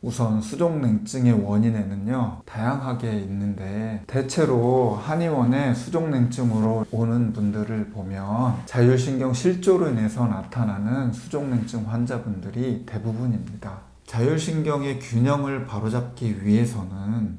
우선 수족냉증의 원인에는요 다양하게 있는데, 대체로 한의원에 수족냉증으로 오는 분들을 보면 자율신경 실조로 인해서 나타나는 수족냉증 환자분들이 대부분입니다. 자율신경의 균형을 바로잡기 위해서는,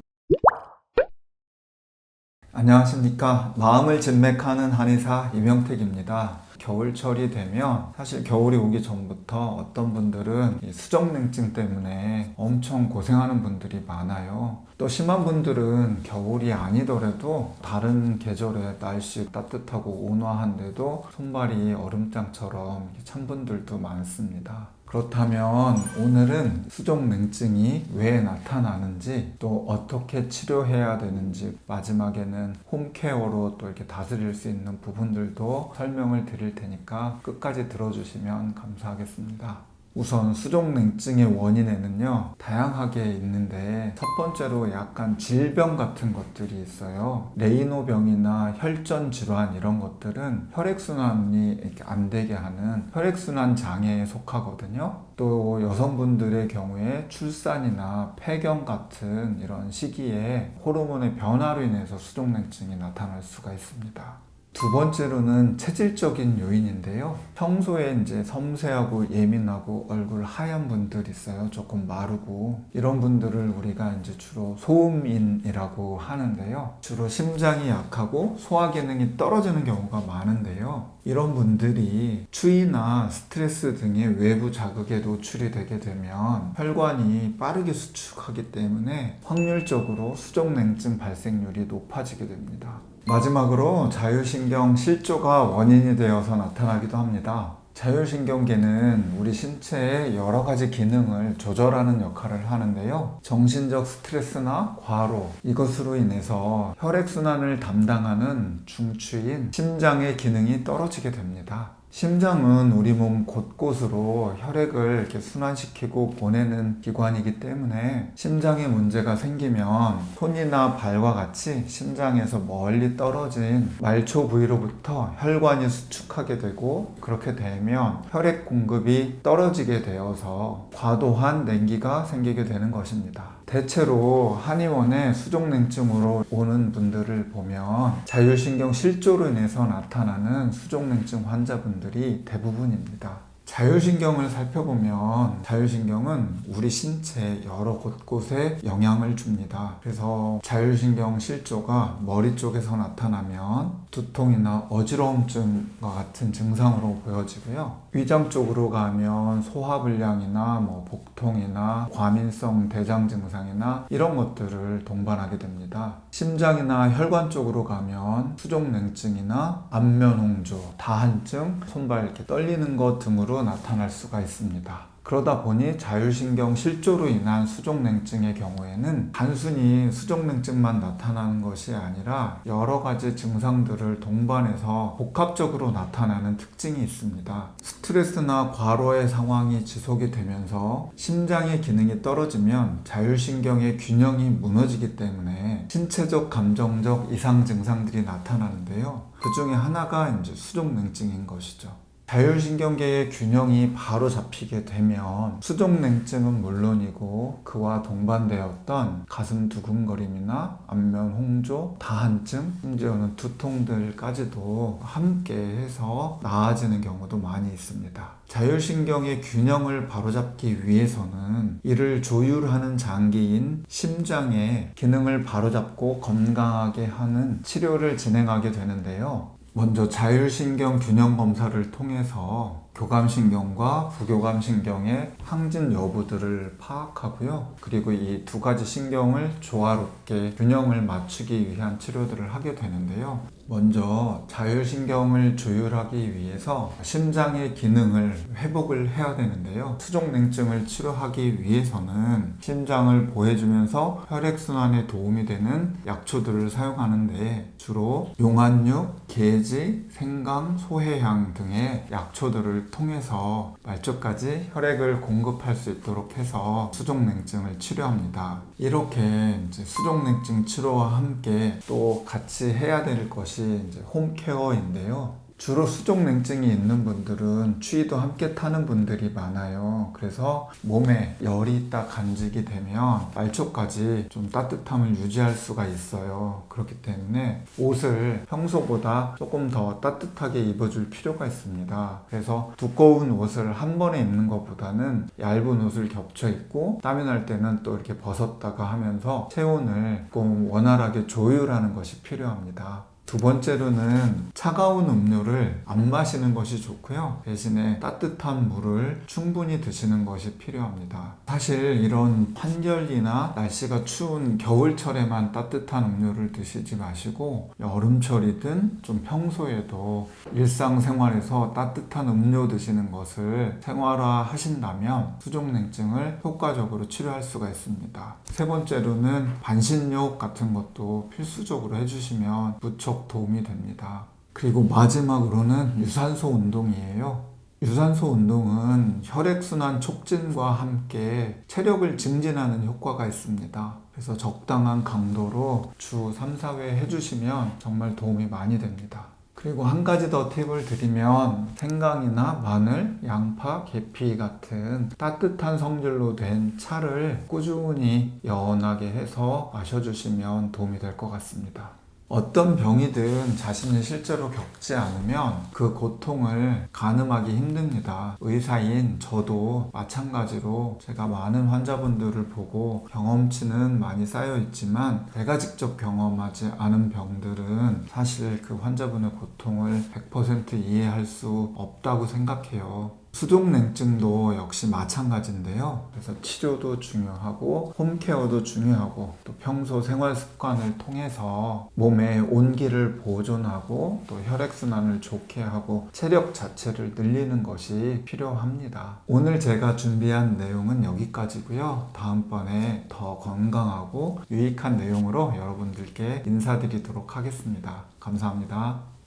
안녕하십니까, 마음을 진맥하는 한의사 이명택입니다. 겨울철이 되면, 사실 겨울이 오기 전부터 어떤 분들은 이 수족냉증 때문에 엄청 고생하는 분들이 많아요. 또 심한 분들은 겨울이 아니더라도 다른 계절에 날씨 따뜻하고 온화한데도 손발이 얼음장처럼 찬 분들도 많습니다. 그렇다면 오늘은 수족냉증이 왜 나타나는지, 또 어떻게 치료해야 되는지, 마지막에는 홈케어로 또 이렇게 다스릴 수 있는 부분들도 설명을 드릴 테니까 끝까지 들어주시면 감사하겠습니다. 우선 수족냉증의 원인에는요 다양하게 있는데, 첫 번째로 약간 질병 같은 것들이 있어요. 레이노병이나 혈전 질환, 이런 것들은 혈액순환이 이렇게 안 되게 하는 혈액순환 장애에 속하거든요. 또 여성분들의 경우에 출산이나 폐경 같은 이런 시기에 호르몬의 변화로 인해서 수족냉증이 나타날 수가 있습니다. 두 번째로는 체질적인 요인인데요. 평소에 이제 섬세하고 예민하고 얼굴 하얀 분들 있어요. 조금 마르고. 이런 분들을 우리가 이제 주로 소음인이라고 하는데요. 주로 심장이 약하고 소화 기능이 떨어지는 경우가 많은데요. 이런 분들이 추위나 스트레스 등의 외부 자극에 노출이 되게 되면 혈관이 빠르게 수축하기 때문에 확률적으로 수족냉증 발생률이 높아지게 됩니다. 마지막으로 자율신경 실조가 원인이 되어서 나타나기도 합니다. 자율신경계는 우리 신체의 여러 가지 기능을 조절하는 역할을 하는데요. 정신적 스트레스나 과로, 이것으로 인해서 혈액순환을 담당하는 중추인 심장의 기능이 떨어지게 됩니다. 심장은 우리 몸 곳곳으로 혈액을 이렇게 순환시키고 보내는 기관이기 때문에 심장에 문제가 생기면 손이나 발과 같이 심장에서 멀리 떨어진 말초 부위로부터 혈관이 수축하게 되고, 그렇게 되면 혈액 공급이 떨어지게 되어서 과도한 냉기가 생기게 되는 것입니다. 대체로 한의원에 수족냉증으로 오는 분들을 보면 자율신경 실조로 인해서 나타나는 수족냉증 환자분들이 대부분입니다. 자율신경을 살펴보면 자율신경은 우리 신체 여러 곳곳에 영향을 줍니다. 그래서 자율신경 실조가 머리 쪽에서 나타나면 두통이나 어지러움증과 같은 증상으로 보여지고요. 위장 쪽으로 가면 소화불량이나 복통이나 과민성 대장 증상이나 이런 것들을 동반하게 됩니다. 심장이나 혈관 쪽으로 가면 수족냉증이나 안면홍조, 다한증, 손발 이렇게 떨리는 것 등으로 나타날 수가 있습니다. 그러다 보니 자율신경 실조로 인한 수족냉증의 경우에는 단순히 수족냉증만 나타나는 것이 아니라 여러 가지 증상들을 동반해서 복합적으로 나타나는 특징이 있습니다. 스트레스나 과로의 상황이 지속이 되면서 심장의 기능이 떨어지면 자율신경의 균형이 무너지기 때문에 신체적, 감정적 이상 증상들이 나타나는데요. 그 중에 하나가 이제 수족냉증인 것이죠. 자율신경계의 균형이 바로 잡히게 되면 수족냉증은 물론이고 그와 동반되었던 가슴 두근거림이나 안면 홍조, 다한증, 심지어는 두통들까지도 함께 해서 나아지는 경우도 많이 있습니다. 자율신경의 균형을 바로잡기 위해서는 이를 조율하는 장기인 심장의 기능을 바로잡고 건강하게 하는 치료를 진행하게 되는데요. 먼저 자율신경 균형 검사를 통해서 교감신경과 부교감신경의 항진 여부들을 파악하고요. 그리고 이 두 가지 신경을 조화롭게 균형을 맞추기 위한 치료들을 하게 되는데요. 먼저 자율신경을 조율하기 위해서 심장의 기능을 회복을 해야 되는데요. 수족냉증을 치료하기 위해서는 심장을 보호해주면서 혈액순환에 도움이 되는 약초들을 사용하는데, 주로 용안육, 계지, 생강, 소해향 등의 약초들을 통해서 말초까지 혈액을 공급할 수 있도록 해서 수족냉증을 치료합니다. 이렇게 이제 수족냉증 치료와 함께 또 같이 해야 될 것이 이제 홈케어인데요. 주로 수족냉증이 있는 분들은 추위도 함께 타는 분들이 많아요. 그래서 몸에 열이 딱 간직이 되면 말초까지 좀 따뜻함을 유지할 수가 있어요. 그렇기 때문에 옷을 평소보다 조금 더 따뜻하게 입어줄 필요가 있습니다. 그래서 두꺼운 옷을 한 번에 입는 것보다는 얇은 옷을 겹쳐 입고 땀이 날 때는 또 이렇게 벗었다가 하면서 체온을 조금 원활하게 조율하는 것이 필요합니다. 두 번째로는 차가운 음료를 안 마시는 것이 좋고요. 대신에 따뜻한 물을 충분히 드시는 것이 필요합니다. 사실 이런 한겨울이나 날씨가 추운 겨울철에만 따뜻한 음료를 드시지 마시고 여름철이든 좀 평소에도 일상생활에서 따뜻한 음료 드시는 것을 생활화 하신다면 수족냉증을 효과적으로 치료할 수가 있습니다. 세 번째로는 반신욕 같은 것도 필수적으로 해주시면 무척 도움이 됩니다. 그리고 마지막으로는 유산소 운동이에요. 유산소 운동은 혈액순환 촉진과 함께 체력을 증진하는 효과가 있습니다. 그래서 적당한 강도로 주 3, 4회 해주시면 정말 도움이 많이 됩니다. 그리고 한 가지 더 팁을 드리면 생강이나 마늘, 양파, 계피 같은 따뜻한 성질로 된 차를 꾸준히 연하게 해서 마셔주시면 도움이 될 것 같습니다. 어떤 병이든 자신이 실제로 겪지 않으면 그 고통을 가늠하기 힘듭니다. 의사인 저도 마찬가지로 제가 많은 환자분들을 보고 경험치는 많이 쌓여 있지만 제가 직접 경험하지 않은 병들은 사실 그 환자분의 고통을 100% 이해할 수 없다고 생각해요. 수족냉증도 역시 마찬가지인데요. 그래서 치료도 중요하고 홈케어도 중요하고 또 평소 생활 습관을 통해서 몸의 온기를 보존하고 또 혈액순환을 좋게 하고 체력 자체를 늘리는 것이 필요합니다. 오늘 제가 준비한 내용은 여기까지고요. 다음번에 더 건강하고 유익한 내용으로 여러분들께 인사드리도록 하겠습니다. 감사합니다.